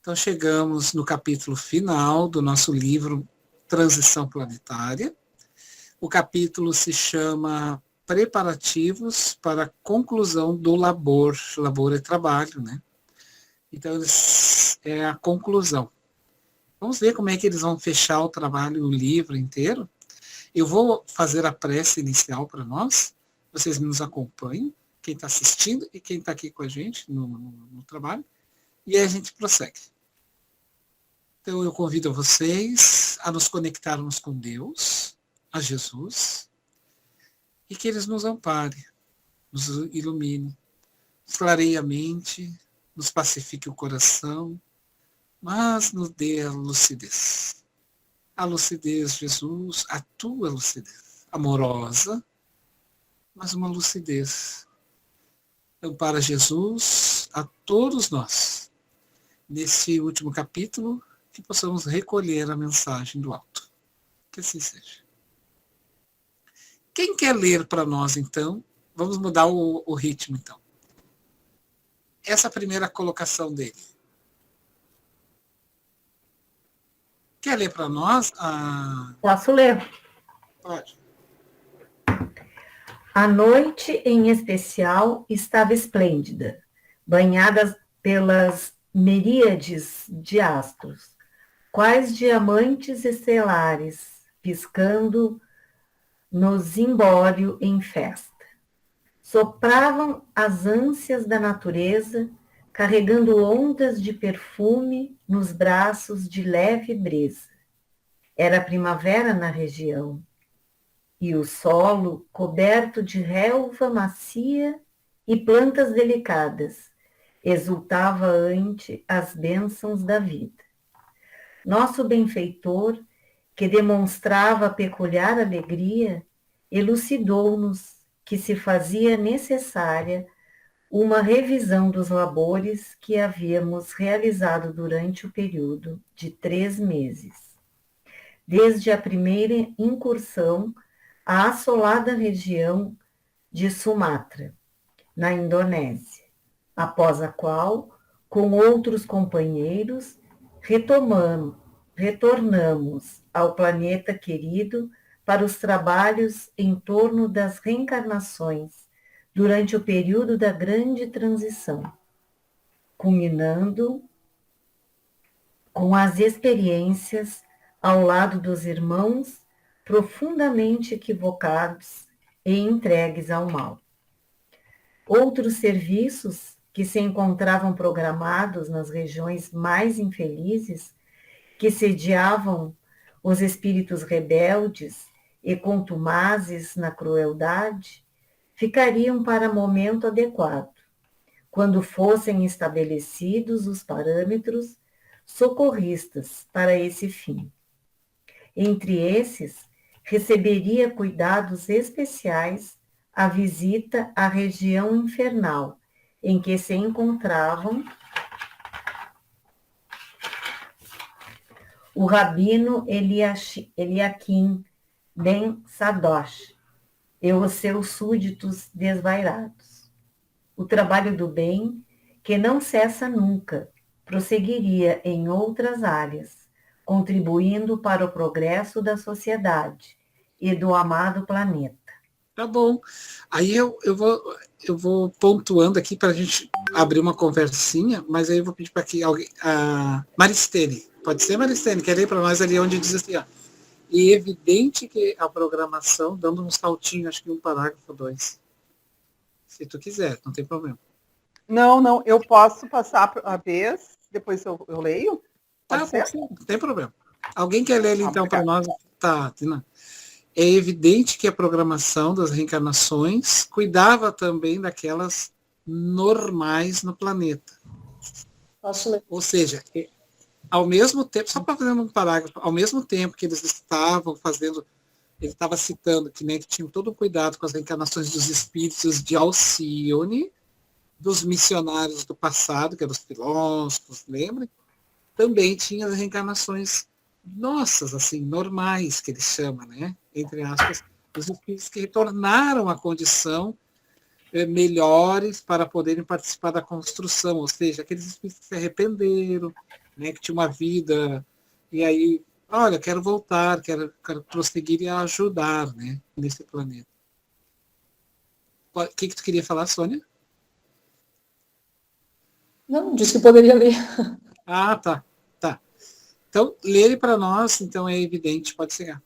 Então, chegamos no capítulo final do nosso livro Transição Planetária. O capítulo se chama Preparativos para a Conclusão do Labor. Labor é trabalho, né? Então, é a conclusão. Vamos ver como é que eles vão fechar o trabalho, o livro inteiro. Eu vou fazer a prece inicial para nós. Vocês nos acompanham, quem está assistindo e quem está aqui com a gente no trabalho. E aí a gente prossegue. Então eu convido a vocês a nos conectarmos com Deus, a Jesus, e que eles nos amparem, nos ilumine, nos clareie a mente, nos pacifique o coração, mas nos dê a lucidez. A lucidez, Jesus, a tua lucidez, amorosa, mas uma lucidez. Ampara, Jesus, a todos nós, nesse último capítulo, que possamos recolher a mensagem do alto. Que assim seja. Quem quer ler para nós, então? Vamos mudar o ritmo, então. Essa primeira colocação dele. Quer ler para nós? Posso ler? Pode. A noite, em especial, estava esplêndida, banhada pelas miríades de astros, quais diamantes estelares, piscando no zimbório em festa. Sopravam as ânsias da natureza, carregando ondas de perfume nos braços de leve brisa. Era primavera na região, e o solo, coberto de relva macia e plantas delicadas, exultava ante as bênçãos da vida. Nosso benfeitor, que demonstrava peculiar alegria, elucidou-nos que se fazia necessária uma revisão dos labores que havíamos realizado durante o período de 3 meses, desde a primeira incursão à assolada região de Sumatra, na Indonésia, após a qual, com outros companheiros, retornamos ao planeta querido para os trabalhos em torno das reencarnações durante o período da grande transição, culminando com as experiências ao lado dos irmãos profundamente equivocados e entregues ao mal. Outros serviços que se encontravam programados nas regiões mais infelizes, que sediavam os espíritos rebeldes e contumazes na crueldade, ficariam para momento adequado, quando fossem estabelecidos os parâmetros socorristas para esse fim. Entre esses, receberia cuidados especiais a visita à região infernal, em que se encontravam o rabino Eliakim Ben Sadosh e os seus súditos desvairados. O trabalho do bem, que não cessa nunca, prosseguiria em outras áreas, contribuindo para o progresso da sociedade e do amado planeta. Tá bom. Aí eu vou pontuando aqui para a gente abrir uma conversinha, mas aí eu vou pedir para que alguém. A Maristene. Pode ser, Maristene? Quer ler para nós ali onde diz assim, ó. E evidente que a programação, dando um saltinho, acho que um parágrafo 2. Se tu quiser, não tem problema. Não, eu posso passar a vez, depois eu leio? Pode ser? Não tem problema. Alguém quer ler ele então para nós? Tá, Tina. É evidente que a programação das reencarnações cuidava também daquelas normais no planeta. Posso ler? Ou seja, ao mesmo tempo, só para fazer um parágrafo, ao mesmo tempo que eles estavam fazendo, ele estava citando que, né, que tinham todo o cuidado com as reencarnações dos espíritos de Alcione, dos missionários do passado, que eram os filósofos, lembra? Também tinha as reencarnações nossas, assim, normais, que eles chamam, né? Entre aspas, os espíritos que retornaram à condição melhores para poderem participar da construção, ou seja, aqueles espíritos que se arrependeram, né, que tinha uma vida, e aí, olha, quero voltar, quero prosseguir e ajudar, né, nesse planeta. O que tu queria falar, Sônia? Não, disse que poderia ler. Ah, tá. Então, lê ele para nós, então é evidente, pode chegar.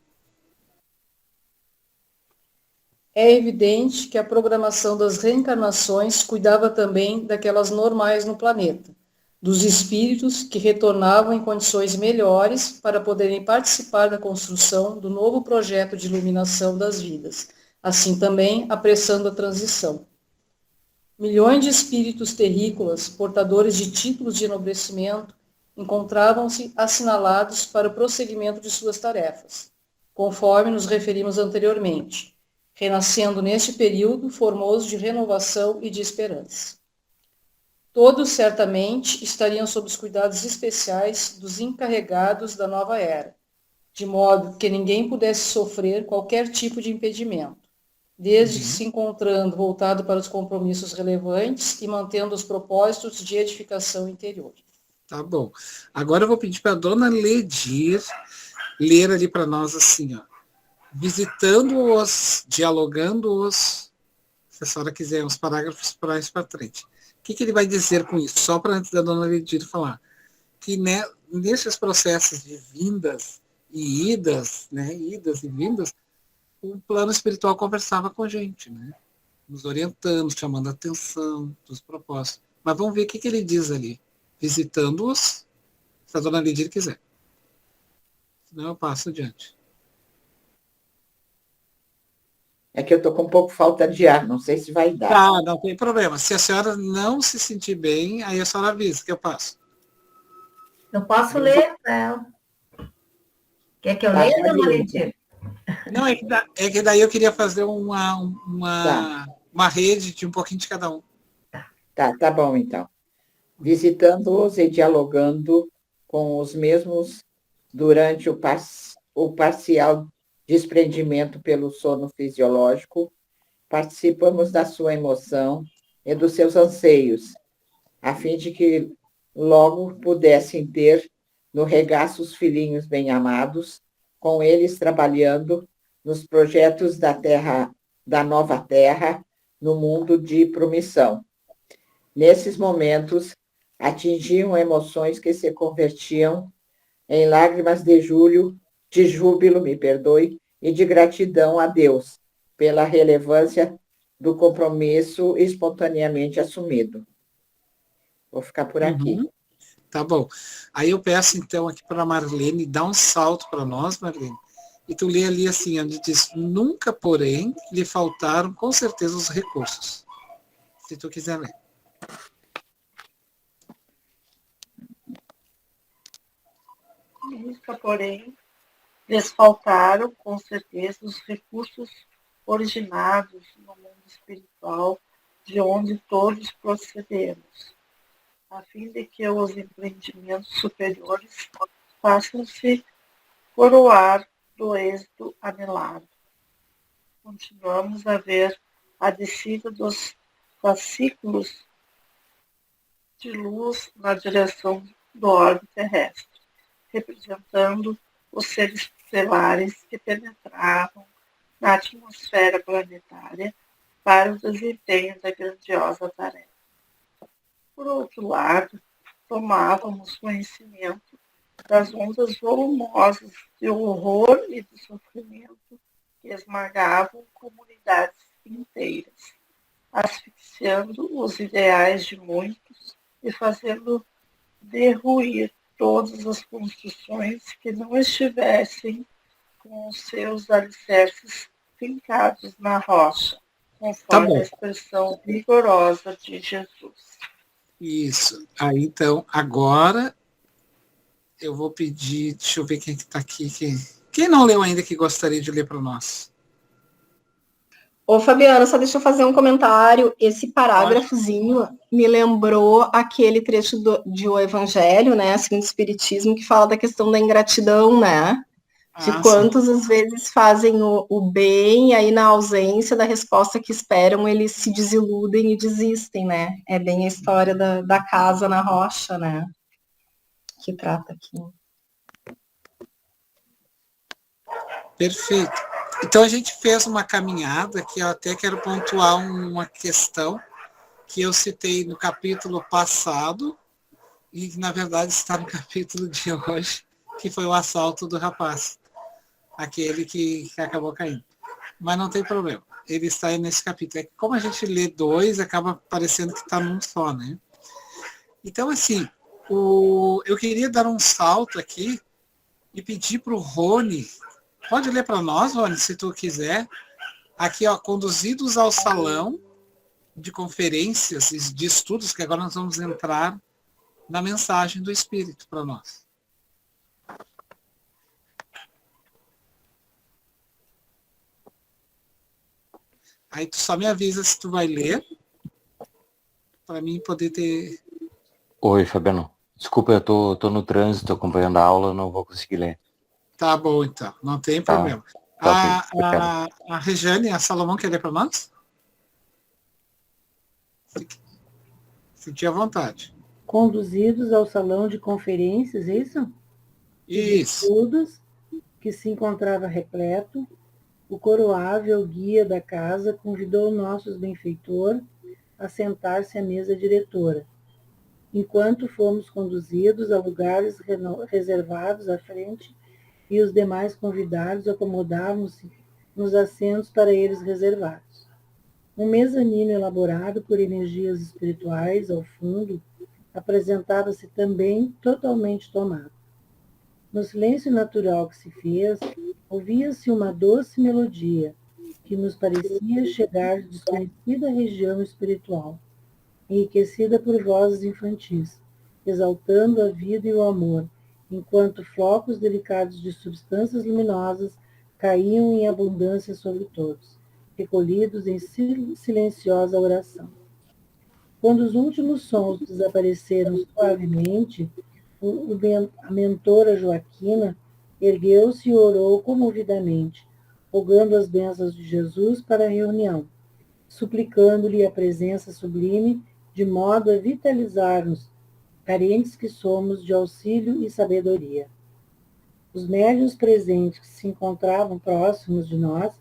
É evidente que a programação das reencarnações cuidava também daquelas normais no planeta, dos espíritos que retornavam em condições melhores para poderem participar da construção do novo projeto de iluminação das vidas, assim também apressando a transição. Milhões de espíritos terrícolas, portadores de títulos de enobrecimento, encontravam-se assinalados para o prosseguimento de suas tarefas, conforme nos referimos anteriormente, renascendo neste período formoso de renovação e de esperança. Todos certamente estariam sob os cuidados especiais dos encarregados da nova era, de modo que ninguém pudesse sofrer qualquer tipo de impedimento, desde que se encontrando voltado para os compromissos relevantes e mantendo os propósitos de edificação interior. Tá bom. Agora eu vou pedir para a dona Ledir ler ali para nós assim, ó. Visitando-os, dialogando-os, se a senhora quiser, uns parágrafos para isso para frente. O que ele vai dizer com isso? Só para antes da dona Ledir falar. Que nesses processos de vindas e idas, né, idas e vindas, o plano espiritual conversava com a gente, né? Nos orientando, chamando a atenção dos propósitos. Mas vamos ver o que ele diz ali. Visitando-os, se a dona Lidir quiser. Senão eu passo adiante. É que eu estou com um pouco falta de ar, não sei se vai dar. Tá, não tem problema. Se a senhora não se sentir bem, aí a senhora avisa que eu passo. Eu posso ler para ela. Quer que eu leia, dona Letícia? Não, é que daí eu queria fazer uma rede de um pouquinho de cada um. Tá bom, então. Visitando-os e dialogando com os mesmos durante o parcial desprendimento pelo sono fisiológico, participamos da sua emoção e dos seus anseios, a fim de que logo pudessem ter no regaço os filhinhos bem-amados, com eles trabalhando nos projetos da nova terra, no mundo de promissão. Nesses momentos, atingiam emoções que se convertiam em lágrimas de júbilo, e de gratidão a Deus pela relevância do compromisso espontaneamente assumido. Vou ficar por aqui. Tá bom. Aí eu peço então aqui para a Marlene, dá um salto para nós, Marlene, e tu lê ali assim, onde diz, nunca, porém, lhe faltaram com certeza os recursos. Se tu quiser ler. Nunca, porém, lhes faltaram, com certeza, os recursos originados no mundo espiritual, de onde todos procedemos, a fim de que os empreendimentos superiores façam-se coroar do êxito anelado. Continuamos a ver a descida dos fascículos de luz na direção do orbe terrestre, representando os seres estelares que penetravam na atmosfera planetária para o desempenho da grandiosa tarefa. Por outro lado, tomávamos conhecimento das ondas volumosas de horror e de sofrimento que esmagavam comunidades inteiras, asfixiando os ideais de muitos e fazendo derruir todas as construções que não estivessem com os seus alicerces fincados na rocha, conforme a expressão vigorosa de Jesus. Isso. Aí, então, agora eu vou pedir, deixa eu ver quem está aqui. Quem não leu ainda que gostaria de ler para nós? Ô, Fabiana, só deixa eu fazer um comentário. Esse parágrafozinho me lembrou aquele trecho de O Evangelho, né, assim, do Espiritismo, que fala da questão da ingratidão, né? De quantos às vezes fazem o bem, e aí na ausência da resposta que esperam, eles se desiludem e desistem, né? É bem a história da casa na rocha, né? que trata aqui. Perfeito. Então a gente fez uma caminhada que eu até quero pontuar uma questão que eu citei no capítulo passado e que na verdade está no capítulo de hoje, que foi o assalto do rapaz, aquele que acabou caindo. Mas não tem problema, ele está aí nesse capítulo. É que como a gente lê dois, acaba parecendo que está num só, né? Então, assim, eu queria dar um salto aqui e pedir para o Rony, pode ler para nós, Rony, se tu quiser, aqui, ó, conduzidos ao salão de conferências e de estudos, que agora nós vamos entrar na mensagem do Espírito para nós. Aí tu só me avisa se tu vai ler, para mim poder ter... Oi, Fabiano. Desculpa, eu tô no trânsito acompanhando a aula, não vou conseguir ler. Tá bom, então, não tem problema. Tá, ok. A Regiane, a Salomão, quer ler para nós? Fique à vontade. Conduzidos ao salão de conferências, é isso? Isso. Estudos, que se encontrava repleto, o coroável guia da casa convidou nossos benfeitor a sentar-se à mesa diretora, enquanto fomos conduzidos a lugares reservados à frente e os demais convidados acomodavam-se nos assentos para eles reservados. Um mezanino elaborado por energias espirituais ao fundo apresentava-se também totalmente tomado. No silêncio natural que se fez, ouvia-se uma doce melodia que nos parecia chegar de desconhecida região espiritual, enriquecida por vozes infantis, exaltando a vida e o amor, enquanto flocos delicados de substâncias luminosas caíam em abundância sobre todos, recolhidos em silenciosa oração. Quando os últimos sons desapareceram suavemente, a mentora Joaquina ergueu-se e orou comovidamente, rogando as bênçãos de Jesus para a reunião, suplicando-lhe a presença sublime, de modo a vitalizar-nos, carentes que somos de auxílio e sabedoria. Os médiuns presentes que se encontravam próximos de nós,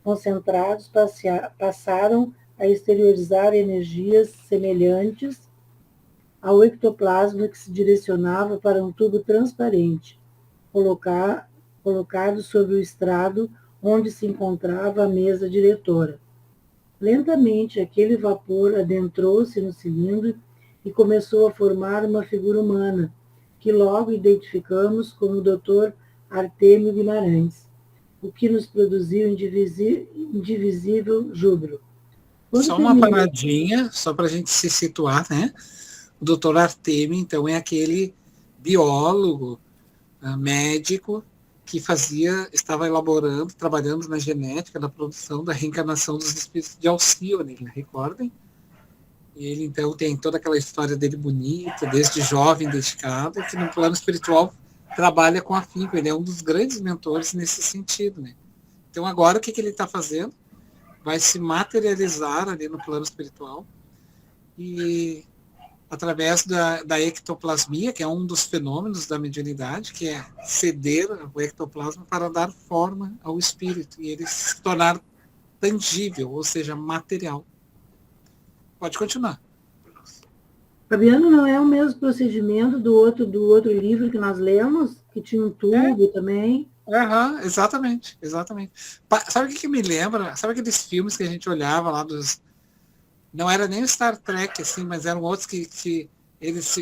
concentrados, passaram a exteriorizar energias semelhantes ao ectoplasma que se direcionava para um tubo transparente, colocado sobre o estrado onde se encontrava a mesa diretora. Lentamente, aquele vapor adentrou-se no cilindro e começou a formar uma figura humana, que logo identificamos como o Dr. Artêmio Guimarães, o que nos produziu indivisível júbilo. Só uma paradinha, só para a gente se situar, né? O Dr. Artêmio, então, é aquele biólogo, médico, que estava elaborando, trabalhando na genética da produção da reencarnação dos espíritos de Alcione, né? Recordem? E ele, então, tem toda aquela história dele bonita, desde jovem, dedicado, que no plano espiritual trabalha com afinco. Ele é um dos grandes mentores nesse sentido, né? Então, agora, o que ele está fazendo? Vai se materializar ali no plano espiritual e através da ectoplasmia, que é um dos fenômenos da mediunidade, que é ceder o ectoplasma para dar forma ao espírito e ele se tornar tangível, ou seja, material. Pode continuar. Fabiano, não é o mesmo procedimento do outro livro que nós lemos, que tinha um tubo também? Exatamente. Sabe o que me lembra? Sabe aqueles filmes que a gente olhava lá dos... Não era nem o Star Trek, assim, mas eram outros que eles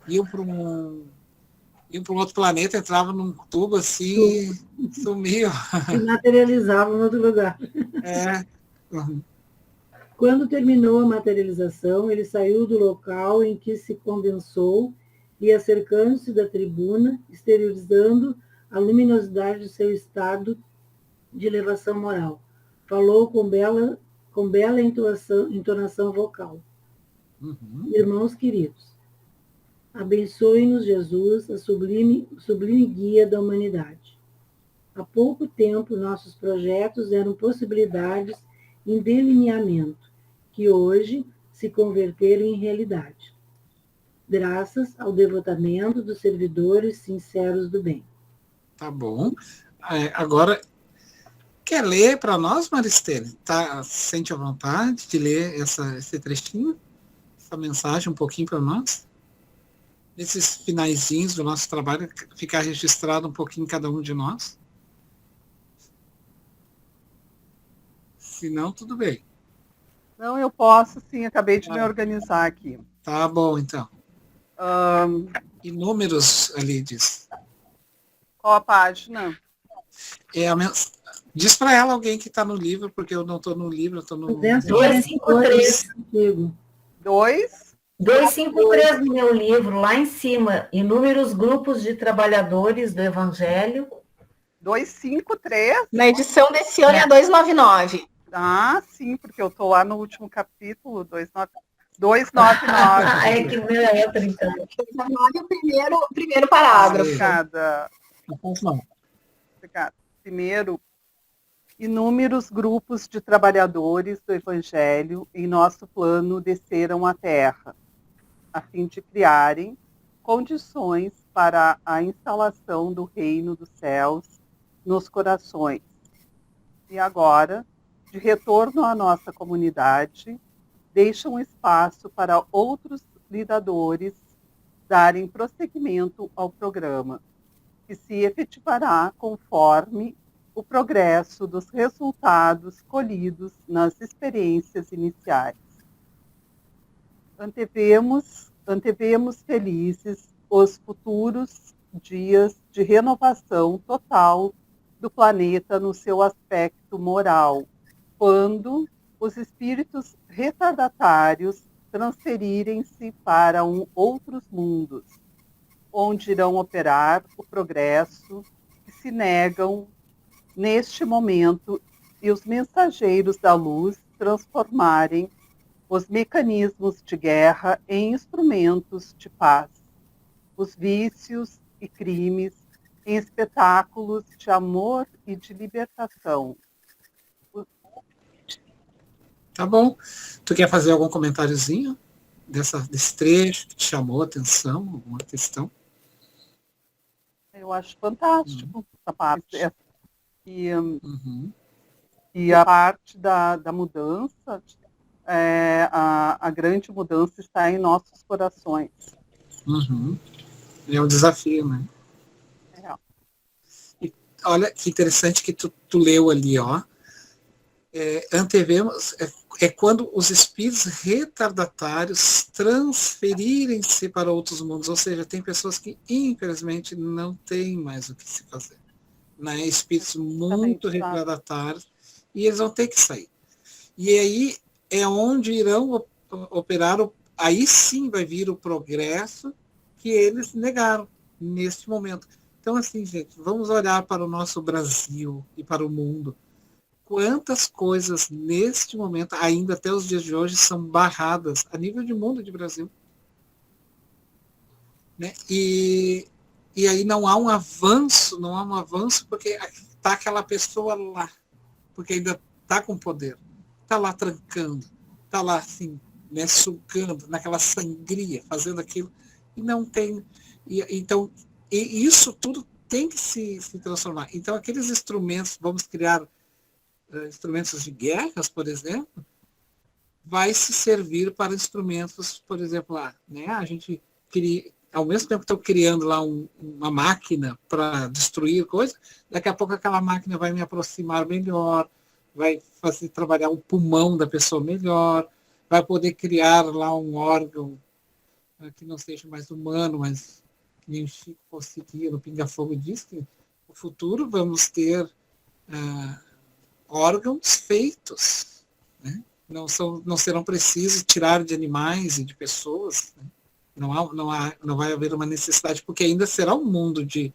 iam para um outro planeta, entravam num tubo assim, sumiam. Se materializavam em outro lugar. Quando terminou a materialização, ele saiu do local em que se condensou e, acercando-se da tribuna, exteriorizando a luminosidade de seu estado de elevação moral. Falou com bela entonação vocal. Irmãos queridos, abençoe-nos Jesus, a sublime guia da humanidade. Há pouco tempo, nossos projetos eram possibilidades em delineamento, que hoje se converteram em realidade. graças ao devotamento dos servidores sinceros do bem. Tá bom. Agora, quer ler para nós, Maristela? Sente a vontade de ler esse trechinho? Essa mensagem um pouquinho para nós? Nesses finaizinhos do nosso trabalho, ficar registrado um pouquinho cada um de nós? Se não, tudo bem. Não, eu posso sim, acabei de me organizar aqui. Tá bom, então. E números ali diz. Qual a página? Diz para ela alguém que está no livro, porque eu não estou no livro, eu estou no... 253. 253 no meu livro, lá em cima. Inúmeros grupos de trabalhadores do Evangelho. 253? Na edição desse ano é 299. Ah, sim, porque eu estou lá no último capítulo, 299. É que o meu é outro, então. 299 o primeiro parágrafo. Obrigada. Obrigada. Primeiro, inúmeros grupos de trabalhadores do Evangelho em nosso plano desceram à Terra, a fim de criarem condições para a instalação do reino dos céus nos corações. E agora, de retorno à nossa comunidade, deixam espaço para outros lidadores darem prosseguimento ao programa, que se efetivará conforme o progresso dos resultados colhidos nas experiências iniciais. Antevemos felizes os futuros dias de renovação total do planeta no seu aspecto moral, quando os espíritos retardatários transferirem-se para outros mundos, onde irão operar o progresso que se negam neste momento e os mensageiros da luz transformarem os mecanismos de guerra em instrumentos de paz, os vícios e crimes em espetáculos de amor e de libertação. Tá bom. Tu quer fazer algum comentáriozinho desse trecho que te chamou a atenção, alguma questão? Eu acho fantástico essa parte. E a parte da mudança, a grande mudança está em nossos corações. É um desafio, né? E olha que interessante que tu leu ali, ó. Antevemos, quando os espíritos retardatários transferirem-se para outros mundos, ou seja, tem pessoas que infelizmente não têm mais o que se fazer, né? Espíritos muito retardatários, e eles vão ter que sair. E aí é onde irão operar, aí sim vai vir o progresso que eles negaram neste momento. Então, assim, gente, vamos olhar para o nosso Brasil e para o mundo. Quantas coisas neste momento, ainda até os dias de hoje, são barradas a nível de mundo de Brasil. Né? E aí não há um avanço porque está aquela pessoa lá, porque ainda está com poder, está lá trancando, está lá assim, né, sugando, naquela sangria, fazendo aquilo, e não tem. Então, isso tudo tem que se transformar. Então, aqueles instrumentos, vamos criar instrumentos de guerras, por exemplo, vai se servir para instrumentos, por exemplo, lá, né? A gente cria, ao mesmo tempo que estou criando lá uma máquina para destruir coisas, daqui a pouco aquela máquina vai me aproximar melhor, vai fazer trabalhar o pulmão da pessoa melhor, vai poder criar lá um órgão que não seja mais humano, mas que nem o Chico conseguia no Pinga Fogo diz que no futuro vamos ter órgãos feitos, né? Não serão precisos tirar de animais e de pessoas, né? Não vai haver uma necessidade, porque ainda será um mundo de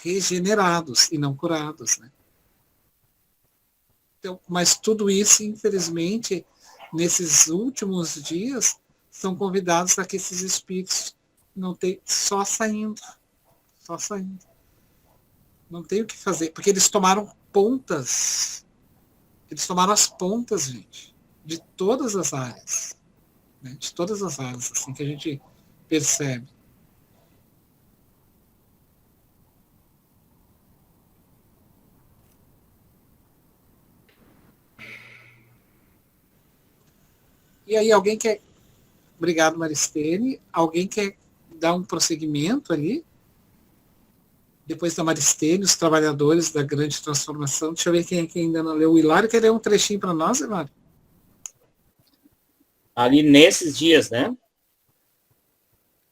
regenerados e não curados, né? Então, mas tudo isso, infelizmente, nesses últimos dias, são convidados a que esses espíritos não tem só saindo. Não tem o que fazer, porque eles tomaram pontas. Eles tomaram as pontas, gente, de todas as áreas. Né? De todas as áreas, assim, que a gente percebe. E aí alguém quer... Obrigado, Maristene. Alguém quer dar um prosseguimento ali? Depois da Maristene, os trabalhadores da grande transformação. Deixa eu ver quem ainda não leu. O Hilário quer ler um trechinho para nós, Hilário? Ali nesses dias, né?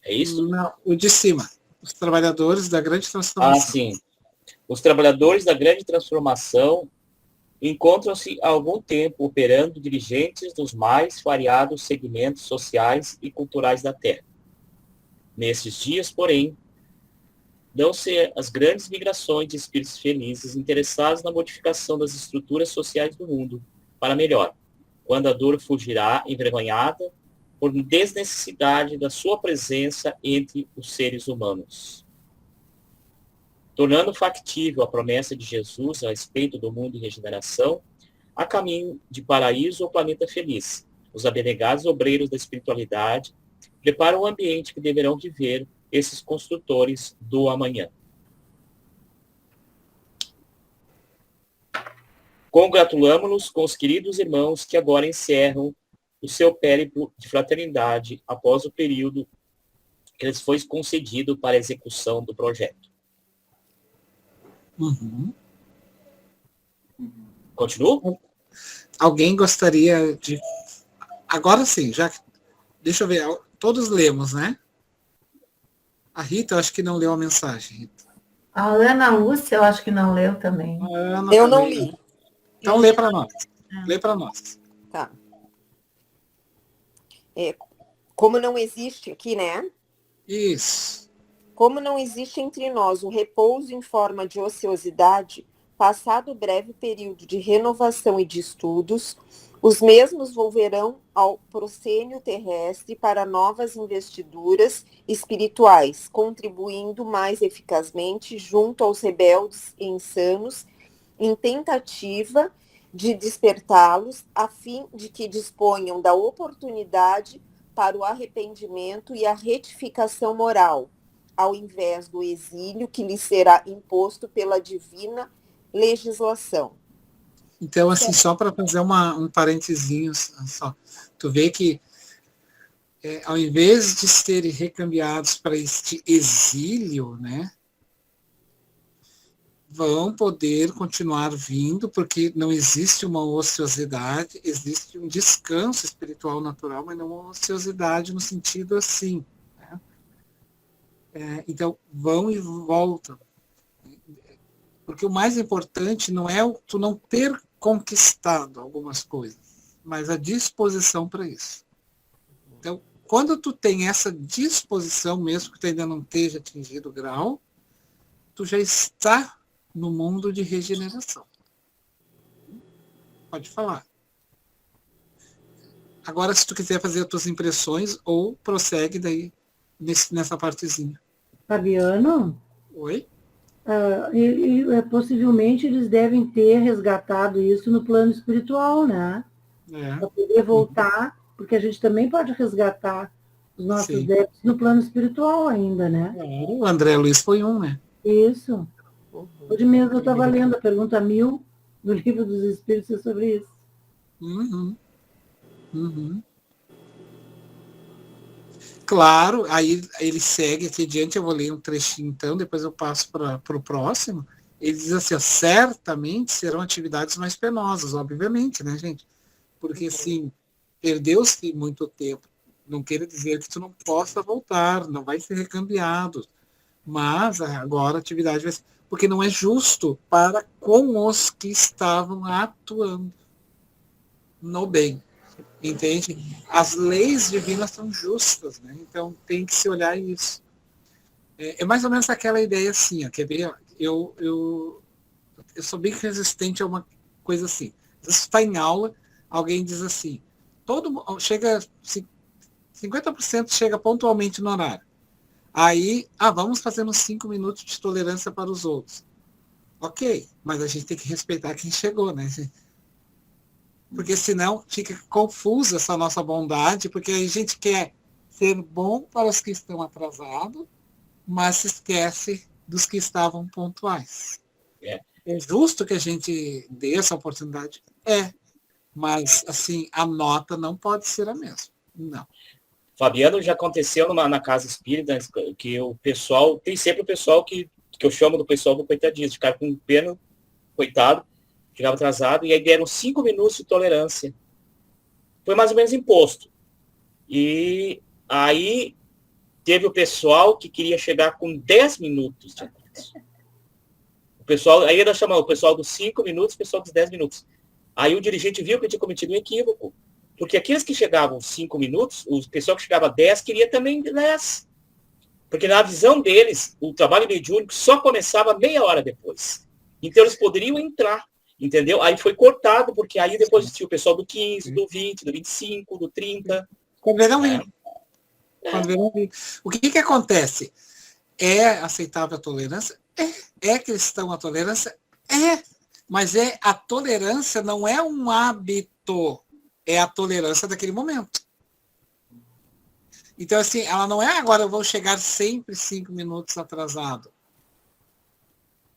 É isso? Não, o de cima. Os trabalhadores da grande transformação. Ah, sim. Os trabalhadores da grande transformação encontram-se há algum tempo operando dirigentes dos mais variados segmentos sociais e culturais da Terra. Nesses dias, porém, dão-se as grandes migrações de espíritos felizes interessados na modificação das estruturas sociais do mundo para melhor, quando a dor fugirá envergonhada por desnecessidade da sua presença entre os seres humanos. Tornando factível a promessa de Jesus a respeito do mundo em regeneração, a caminho de paraíso ou planeta feliz, os abnegados obreiros da espiritualidade preparam o ambiente que deverão viver esses construtores do amanhã. Congratulamo-nos com os queridos irmãos que agora encerram o seu périplo de fraternidade após o período que lhes foi concedido para a execução do projeto. Uhum. Continuo? Alguém gostaria de... Agora sim, já... Deixa eu ver, todos lemos, né? A Rita, eu acho que não leu a mensagem, Rita. A Ana Lúcia, eu acho que não leu também. Eu não li. Então lê para nós. Lê para nós. Tá. Como não existe aqui, né? Isso. Como não existe entre nós o repouso em forma de ociosidade, passado o breve período de renovação e de estudos, os mesmos volverão ao proscênio terrestre para novas investiduras espirituais, contribuindo mais eficazmente junto aos rebeldes e insanos, em tentativa de despertá-los, a fim de que disponham da oportunidade para o arrependimento e a retificação moral, ao invés do exílio que lhes será imposto pela divina legislação. Então, assim, só para fazer um parentezinho, só. Tu vê que, ao invés de serem recambiados para este exílio, né, vão poder continuar vindo, porque não existe uma ociosidade, existe um descanso espiritual natural, mas não uma ociosidade no sentido assim. Né? Então, vão e voltam. Porque o mais importante não é tu não ter conquistado algumas coisas, mas a disposição para isso. Então, quando tu tem essa disposição, mesmo que tu ainda não esteja atingido o grau, tu já está no mundo de regeneração. Pode falar. Agora, se tu quiser fazer as tuas impressões, ou prossegue daí nessa partezinha. Fabiano? Oi? Possivelmente eles devem ter resgatado isso no plano espiritual, né? Para poder voltar, porque a gente também pode resgatar os nossos débitos no plano espiritual ainda, né? O André Luiz foi um, né? Isso. Hoje mesmo eu estava lendo a pergunta 1000 do Livro dos Espíritos sobre isso. Uhum. Uhum. Claro, aí ele segue aqui adiante, eu vou ler um trechinho então, depois eu passo para o próximo. Ele diz assim, ó, certamente serão atividades mais penosas, obviamente, né, gente? Porque, assim, perdeu-se muito tempo. Não quer dizer que tu não possa voltar, não vai ser recambiado. Mas agora a atividade vai ser... Porque não é justo para com os que estavam atuando no bem. Entende? As leis divinas são justas, né? Então tem que se olhar isso. É mais ou menos aquela ideia assim, ó, quer ver? Eu sou bem resistente a uma coisa assim. Você está em aula, alguém diz assim, chega 50% chega pontualmente no horário. Aí, vamos fazer uns 5 minutos de tolerância para os outros. Ok, mas a gente tem que respeitar quem chegou, né, gente? Porque senão fica confusa essa nossa bondade, porque a gente quer ser bom para os que estão atrasados, mas se esquece dos que estavam pontuais. É justo que a gente dê essa oportunidade? É. Mas, assim, a nota não pode ser a mesma. Não. Fabiano, já aconteceu na casa espírita que o pessoal, tem sempre o pessoal que eu chamo do pessoal do coitadinho, de cara com pena, coitado, chegava atrasado, e aí deram 5 minutos de tolerância. Foi mais ou menos imposto. E aí teve o pessoal que queria chegar com 10 minutos de atraso. O pessoal, aí nós chamamos o pessoal dos 5 minutos, o pessoal dos 10 minutos. Aí o dirigente viu que tinha cometido um equívoco. Porque aqueles que chegavam 5 minutos, o pessoal que chegava 10 queria também 10. Porque na visão deles, o trabalho mediúnico só começava meia hora depois. Então eles poderiam entrar, entendeu? Aí foi cortado, porque aí depois tinha o pessoal do 15, do 20, do 25, do 30. Quando verão vir. O que acontece? É aceitável a tolerância? É cristão a tolerância? É. Mas a tolerância não é um hábito, é a tolerância daquele momento. Então, assim, ela não é agora eu vou chegar sempre 5 minutos atrasado.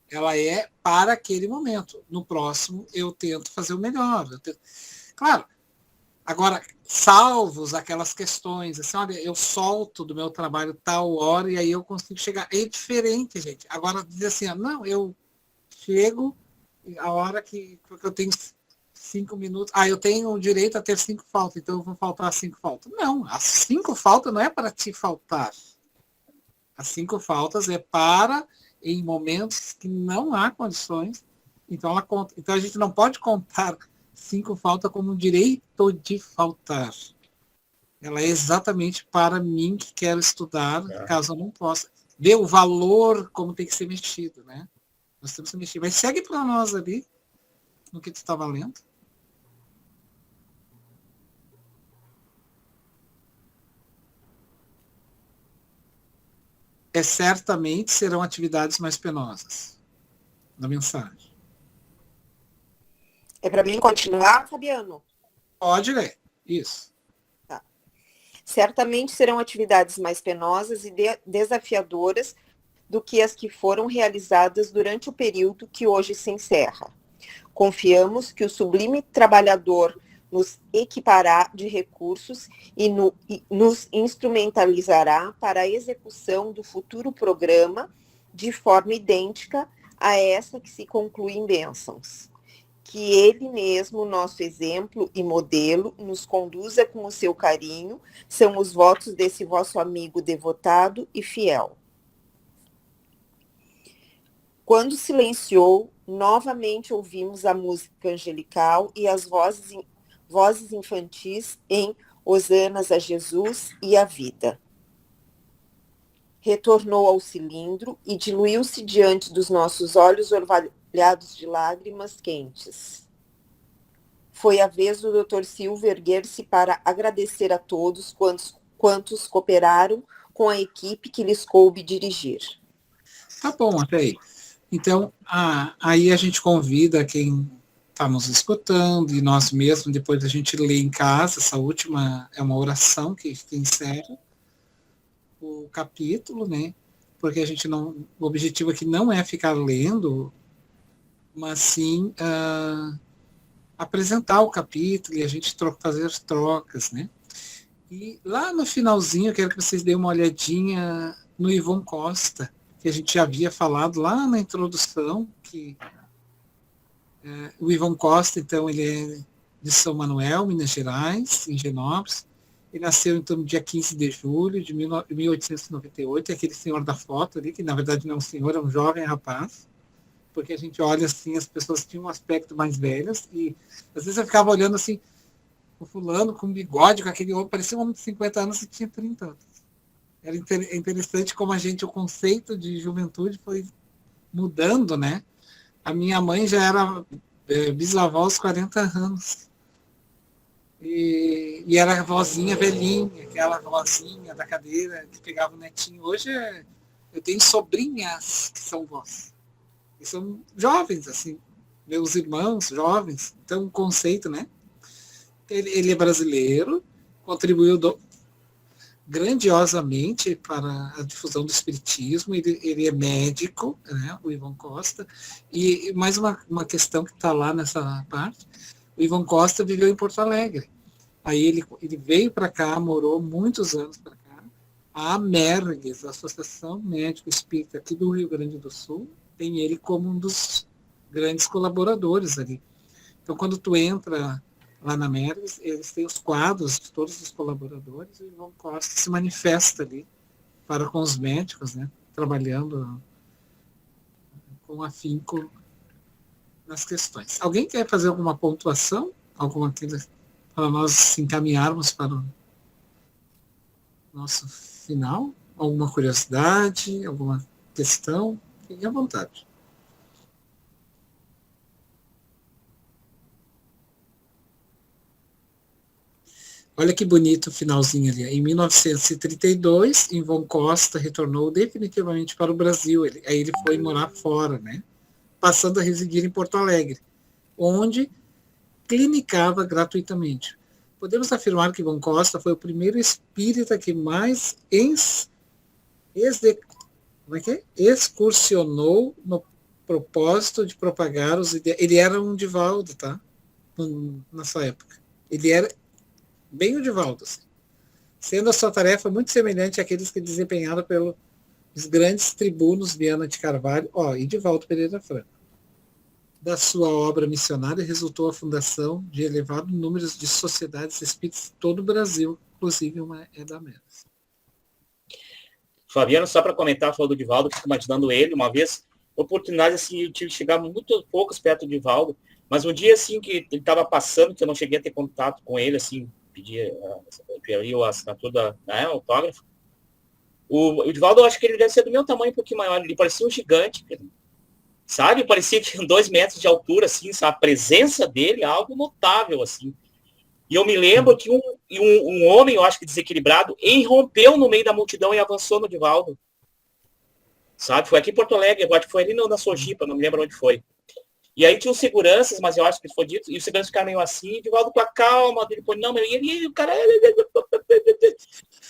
Ela é para aquele momento. No próximo, eu tento fazer o melhor. Claro, agora, salvos aquelas questões, assim, olha, eu solto do meu trabalho tal hora e aí eu consigo chegar. É diferente, gente. Agora, dizer assim, não, eu chego a hora que eu tenho 5 minutos. Eu tenho o direito a ter 5 faltas, então eu vou faltar 5 faltas. Não, as 5 faltas não é para te faltar. As 5 faltas é para em momentos que não há condições. Então ela conta. Então a gente não pode contar 5 faltas como um direito de faltar. Ela é exatamente para mim que quero estudar, caso eu não possa. Dê o valor como tem que ser mexido, né? Nós temos que mexer. Mas segue para nós ali, no que tu está valendo. Certamente serão atividades mais penosas. Na mensagem. É para mim continuar, Fabiano? Pode ler. Isso. Tá. Certamente serão atividades mais penosas e desafiadoras do que as que foram realizadas durante o período que hoje se encerra. Confiamos que o sublime trabalhador nos equipará de recursos e nos instrumentalizará para a execução do futuro programa de forma idêntica a essa que se conclui em bênçãos. Que ele mesmo, nosso exemplo e modelo, nos conduza com o seu carinho, são os votos desse vosso amigo devotado e fiel. Quando silenciou, novamente ouvimos a música angelical e as vozes infantis em Hosanas a Jesus e a vida. Retornou ao cilindro e diluiu-se diante dos nossos olhos orvalhados de lágrimas quentes. Foi a vez do Dr. Silva erguer-se para agradecer a todos quantos cooperaram com a equipe que lhes coube dirigir. Tá bom, até aí. Então, aí a gente convida quem está nos escutando e nós mesmos, depois a gente lê em casa, essa última é uma oração que encerra o capítulo, né? Porque a gente não, o objetivo aqui não é ficar lendo, mas sim apresentar o capítulo e a gente fazer as trocas, né? E lá no finalzinho, eu quero que vocês deem uma olhadinha no Ivon Costa, que a gente já havia falado lá na introdução, que o Ivon Costa, então, ele é de São Manuel, Minas Gerais, em Genópolis. Ele nasceu, então, no dia 15 de julho de 1898, é aquele senhor da foto ali, que na verdade não é um senhor, é um jovem rapaz, porque a gente olha assim, as pessoas tinham um aspecto mais velhas, e às vezes eu ficava olhando assim, o fulano com bigode, com aquele homem, parecia um homem de 50 anos e tinha 30 anos. Era interessante como o conceito de juventude foi mudando, né? A minha mãe já era bisavó aos 40 anos. E era a vozinha velhinha, aquela vozinha da cadeira que pegava o netinho. Hoje eu tenho sobrinhas que são vós. E são jovens, assim, meus irmãos jovens. Então, o conceito, né? Ele é brasileiro, contribuiu grandiosamente para a difusão do espiritismo. Ele é médico, né, o Ivon Costa, e mais uma questão que está lá nessa parte, o Ivon Costa viveu em Porto Alegre. Aí ele veio para cá, morou muitos anos para cá. A AMERGS, a Associação Médico Espírita aqui do Rio Grande do Sul, tem ele como um dos grandes colaboradores ali. Então, quando tu entra lá na AMERGS, eles têm os quadros de todos os colaboradores, e o Ivon Costa se manifesta ali para com os médicos, né, trabalhando com afinco nas questões. Alguém quer fazer alguma pontuação? Alguma coisa para nós encaminharmos para o nosso final? Alguma curiosidade? Alguma questão? Fique à vontade. Olha que bonito o finalzinho ali. Em 1932, Ivon Costa retornou definitivamente para o Brasil. Aí ele foi morar fora, né? Passando a residir em Porto Alegre, onde clinicava gratuitamente. Podemos afirmar que Ivon Costa foi o primeiro espírita que mais excursionou no propósito de propagar os ideais. Ele era um Divaldo, tá? Nessa época. Ele era bem o Divaldo, assim. Sendo a sua tarefa muito semelhante àqueles que desempenharam pelos grandes tribunos Viana de Carvalho e Divaldo Pereira Franco. Da sua obra missionária resultou a fundação de elevado número de sociedades espíritas em todo o Brasil, inclusive uma é da AMERGS. Fabiano, só para comentar, falou do Divaldo, que fico imaginando ele, uma vez, oportunidade, assim, eu tive que chegar muito poucos perto do Divaldo, mas um dia, assim, que ele estava passando, que eu não cheguei a ter contato com ele, assim, pedi a assinatura autógrafo. O Divaldo, eu acho que ele deve ser do meu tamanho, um pouquinho maior, ele parecia um gigante, sabe? Parecia que tinha 2 metros de altura, assim, sabe? A presença dele é algo notável, assim. E eu me lembro que um homem, eu acho que desequilibrado, irrompeu no meio da multidão e avançou no Divaldo. Sabe? Foi aqui em Porto Alegre, eu acho que foi ali na Sojipa, não me lembro onde foi. E aí tinha os seguranças, mas eu acho que foi dito, e os seguranças ficaram meio assim, o Divaldo com a calma, ele foi, não, e o cara...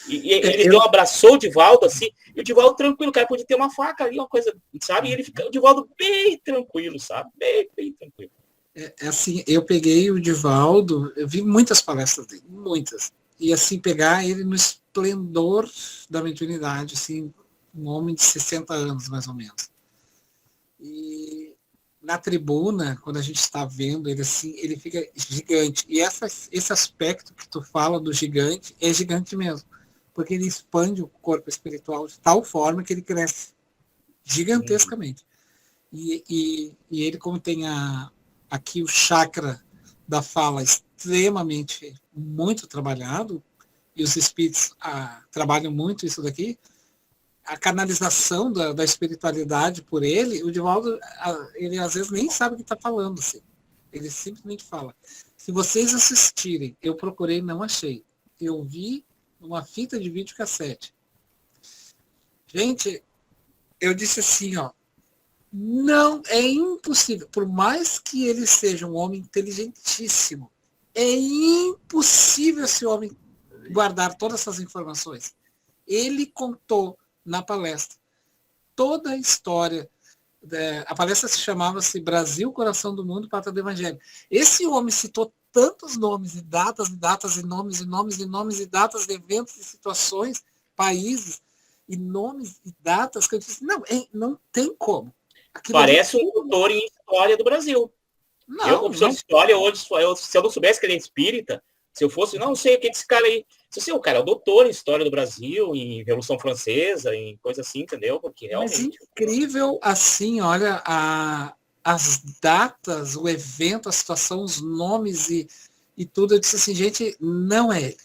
E ele abraçou o Divaldo, assim, e o Divaldo tranquilo, o cara podia ter uma faca ali, uma coisa, sabe? E ele fica, o Divaldo bem tranquilo, sabe? Bem tranquilo. Assim, eu peguei o Divaldo, eu vi muitas palestras dele, muitas. E assim, pegar ele no esplendor da mediunidade, assim, um homem de 60 anos, mais ou menos. E na tribuna, quando a gente está vendo ele assim, ele fica gigante. E esse aspecto que tu fala do gigante, é gigante mesmo. Porque ele expande o corpo espiritual de tal forma que ele cresce gigantescamente. E ele, como tem aqui o chakra da fala extremamente, muito trabalhado, e os espíritos trabalham muito isso daqui, a canalização da espiritualidade por ele, o Divaldo, ele às vezes nem sabe o que está falando, assim. Ele simplesmente fala. Se vocês assistirem, eu procurei, não achei. Eu vi uma fita de videocassete. Gente, eu disse assim, não, é impossível. Por mais que ele seja um homem inteligentíssimo, é impossível esse homem guardar todas essas informações. Ele contou na palestra toda a história. A palestra se chamava-se Brasil, Coração do Mundo, Pátria do Evangelho. Esse homem citou tantos nomes e datas e nomes e nomes e nomes e datas de eventos e situações, países e nomes e datas que eu disse, não tem como. Aquilo parece um doutor em história do Brasil. Eu, como professor de história, hoje, se eu não soubesse que ele é espírita, se eu fosse, não sei o que esse cara aí. Se o cara é o doutor em história do Brasil, em Revolução Francesa, em coisa assim, entendeu? Porque realmente. Mas incrível, assim, olha, as datas, o evento, a situação, os nomes e tudo. Eu disse assim, gente, não é ele.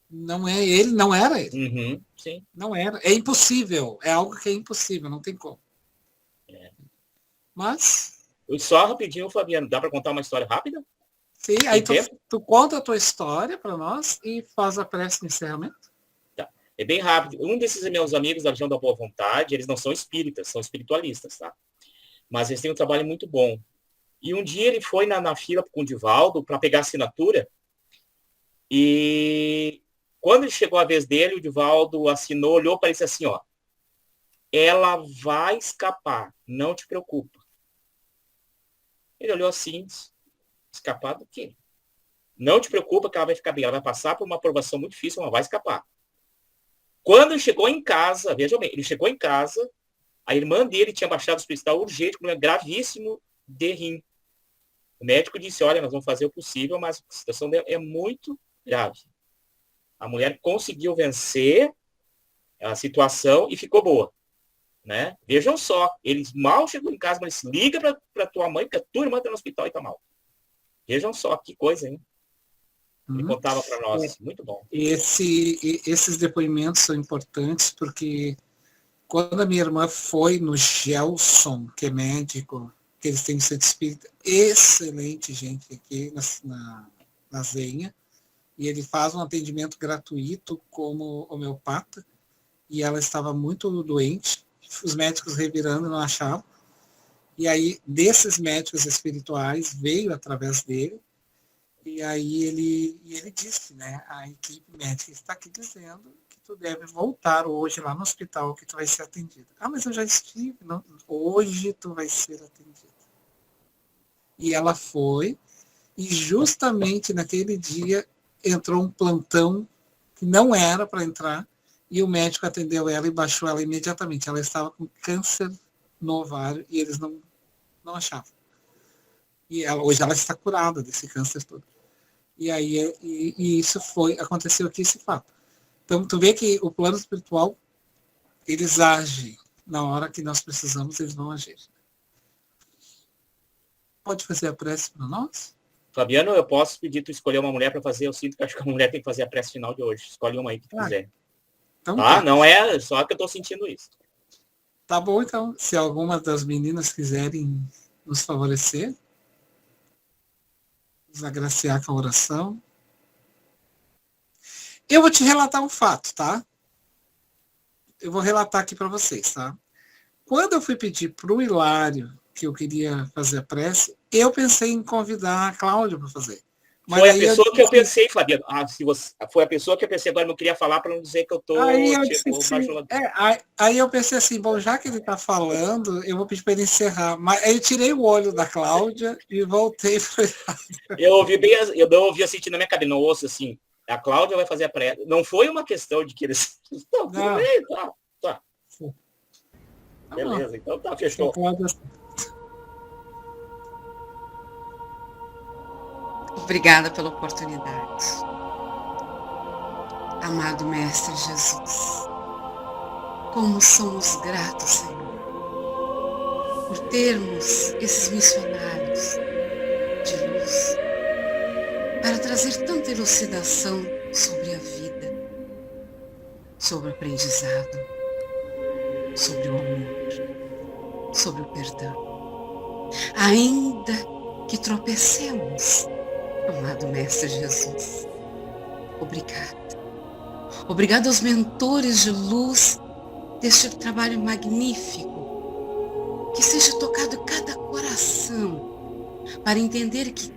Não é ele, não era ele. Uhum, sim. Não era. É impossível. É algo que é impossível, não tem como. Mas... Só rapidinho, Fabiano, dá para contar uma história rápida? Sim, aí tu conta a tua história para nós e faz a prece de encerramento. Tá. É bem rápido. Um desses meus amigos da região da Boa Vontade, eles não são espíritas, são espiritualistas, tá? Mas eles têm um trabalho muito bom. E um dia ele foi na fila com o Divaldo para pegar a assinatura e Quando ele chegou a vez dele, o Divaldo assinou, olhou para ele e disse assim, ó, ela vai escapar, não te preocupa. Ele olhou assim, disse, escapar do quê? Não te preocupa que ela vai ficar bem, ela vai passar por uma aprovação muito difícil, ela vai escapar. Quando ele chegou em casa, vejam bem, ele chegou em casa, a irmã dele tinha baixado o hospital urgente, um problema gravíssimo de rim. O médico disse, olha, nós vamos fazer o possível, mas a situação dela é muito grave. A mulher conseguiu vencer a situação e ficou boa. Né? Vejam só, eles mal chegou em casa, mas liga para tua mãe, porque a tua irmã está no hospital e está mal. Vejam só, que coisa, hein? Ele contava para nós, muito bom. Esses depoimentos são importantes porque quando a minha irmã foi no Gelson, que é médico, que eles têm um centro espírita, excelente gente aqui na Zenha, e ele faz um atendimento gratuito como homeopata, e ela estava muito doente, os médicos revirando não achavam, e aí desses médicos espirituais veio através dele, e aí ele disse, né, a equipe médica está aqui dizendo que tu deve voltar hoje lá no hospital que tu vai ser atendido. Ah, mas eu já estive, não, hoje tu vai ser atendido. E ela foi, e justamente naquele dia entrou um plantão que não era para entrar, e o médico atendeu ela e baixou ela imediatamente. Ela estava com câncer no ovário e eles não achavam. E hoje ela está curada desse câncer todo. E aí isso aconteceu aqui esse fato. Então tu vê que o plano espiritual, eles agem na hora que nós precisamos, eles vão agir. Pode fazer a prece para nós? Fabiano, eu posso pedir tu escolher uma mulher para fazer, eu sinto que acho que a mulher tem que fazer a prece final de hoje. Escolhe uma aí que tu quiser. Então, tá? Não é só que eu estou sentindo isso. Tá bom, então. Se alguma das meninas quiserem nos favorecer, nos agraciar com a oração. Eu vou te relatar um fato, tá? Eu vou relatar aqui para vocês, tá? Quando eu fui pedir para o Hilário que eu queria fazer a prece, eu pensei em convidar a Cláudia para fazer. Mas foi a pessoa que eu pensei, Fabiano. Foi a pessoa que eu pensei, agora não queria falar para não dizer que eu estou... Aí eu pensei assim, bom, já que ele está falando, eu vou pedir para ele encerrar. Mas aí eu tirei o olho da Cláudia e voltei para... Eu não ouvi assim na minha cabeça, não ouço assim, a Cláudia vai fazer a prece. Não foi uma questão de que eles... Não, tudo bem, tá. Beleza, então tá, fechou. Obrigada pela oportunidade. Amado Mestre Jesus, como somos gratos, Senhor, por termos esses missionários de luz para trazer tanta elucidação sobre a vida, sobre o aprendizado, sobre o amor, sobre o perdão. Ainda que tropecemos, amado Mestre Jesus, obrigada. Obrigada aos mentores de luz deste trabalho magnífico. Que seja tocado cada coração para entender que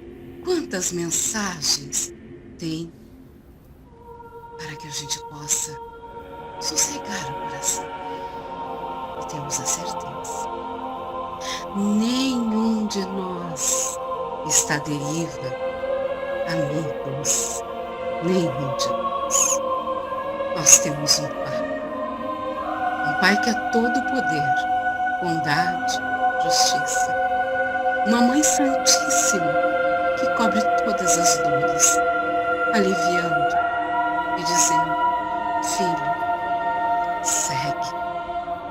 quantas mensagens tem para que a gente possa sossegar o coração. E temos a certeza. Nenhum de nós está à deriva. Amigos, nenhum de nós. Nós temos um Pai que é todo poder, bondade, justiça. Uma Mãe Santíssima que cobre todas as dores, aliviando e dizendo, filho,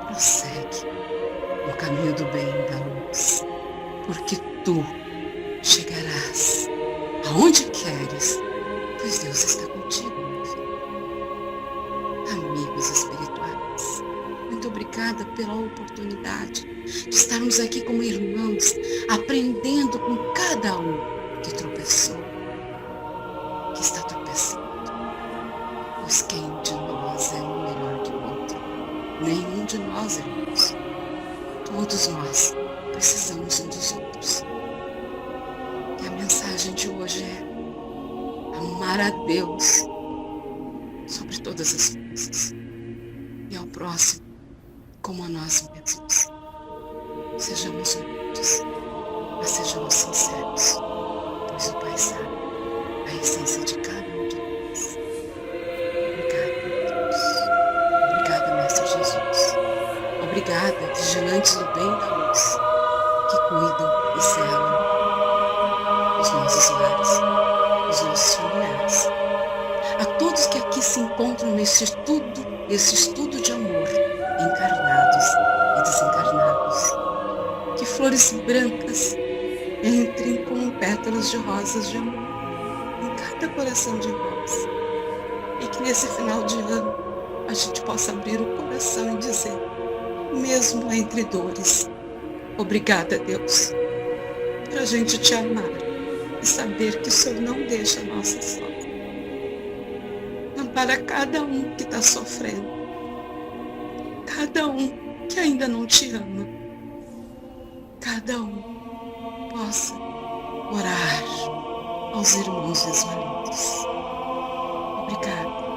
prossegue no caminho do bem e da luz, porque tu chegarás aonde queres, pois Deus está contigo, meu filho. Amigos espirituais, muito obrigada pela oportunidade de estarmos aqui como irmãos, aprendendo com cada um que tropeçou, que está tropeçando. Pois quem de nós é um melhor que o outro? Nenhum de nós, irmãos. Todos nós precisamos um dos outros. E a mensagem de hoje é amar a Deus sobre todas as coisas, e ao próximo como a nós mesmos. Sejamos humildes, mas sejamos sinceros, pois o Pai sabe a essência de cada um de nós. Obrigada, meu Deus. Obrigada, Mestre Jesus. Obrigada, vigilantes do bem e da luz, que cuidam e zelam os nossos lares, os nossos familiares. A todos que aqui se encontram nesse estudo de amor, encarnados e desencarnados. Que flores brancas entrem como pétalas de rosas de amor em cada coração de nós. E que nesse final de ano a gente possa abrir o coração e dizer, mesmo entre dores, obrigada, Deus, por a gente te amar e saber que o Senhor não deixa a nossa só. Ampara cada um que está sofrendo, cada um que ainda não te ama, cada um possa orar aos irmãos desvalidos. Obrigada.